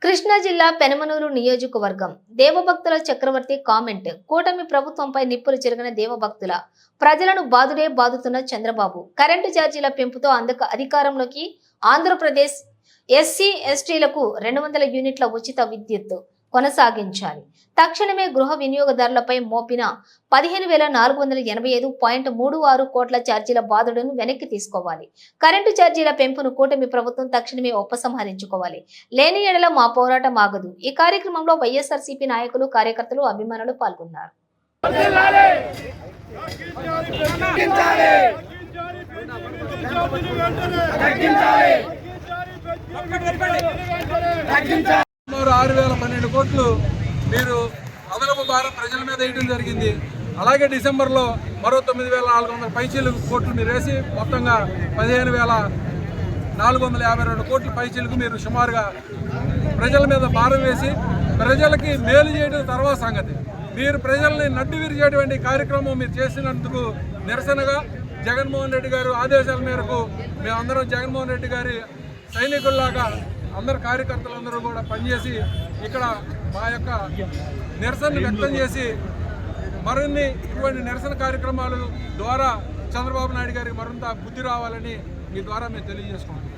కృష్ణా జిల్లా పెనమనూరు నియోజకవర్గం దేవభక్తుల చక్రవర్తి కామెంట్. కూటమి ప్రభుత్వంపై నిప్పులు చెరిగిన దేవభక్తుల ప్రజలను బాదుడే బాదుతున్న చంద్రబాబు. కరెంటు ఛార్జీల పెంపుతో అధికారంలోకి ఆంధ్రప్రదేశ్ ఎస్సీ ఎస్టీలకు 200 యూనిట్ల ఉచిత విద్యుత్ కొనసాగించాలి. తక్షణమే గృహ వినియోగదారులపై మోపిన 15,485.36 కోట్ల ఛార్జీల బాధుడును వెనక్కి తీసుకోవాలి. కరెంటు ఛార్జీల పెంపును కూటమి ప్రభుత్వం తక్షణమే ఉపసంహరించుకోవాలి. లేని ఎడల మా పోరాటం ఆగదు. ఈ కార్యక్రమంలో వైఎస్ఆర్సీపీ నాయకులు, కార్యకర్తలు, అభిమానులు పాల్గొన్నారు. సుమారు 6,012 కోట్లు మీరు అదనపు భారం ప్రజల మీద వేయడం జరిగింది. అలాగే డిసెంబర్లో మరో 9,400 పైచీలకు కోట్లు మీరు వేసి మొత్తంగా 15,452 కోట్ల పైచీలకు మీరు సుమారుగా ప్రజల మీద భారం వేసి ప్రజలకి మేలు చేయడం తర్వాత సంగతి. మీరు ప్రజల్ని నడ్డు విరిచేటువంటి కార్యక్రమం మీరు చేసినందుకు నిరసనగా జగన్మోహన్ రెడ్డి గారు ఆదేశాల మేరకు మేమందరం జగన్మోహన్ రెడ్డి గారి సైనికుల్లాగా అందరు కార్యకర్తలందరూ కూడా పనిచేసి ఇక్కడ మా యొక్క నిరసనను వ్యక్తం చేసి మరిన్ని ఇటువంటి నిరసన కార్యక్రమాల ద్వారా చంద్రబాబు నాయుడు గారికి మరింత బుద్ధి రావాలని మీ ద్వారా మేము తెలియజేసుకుంటున్నాం.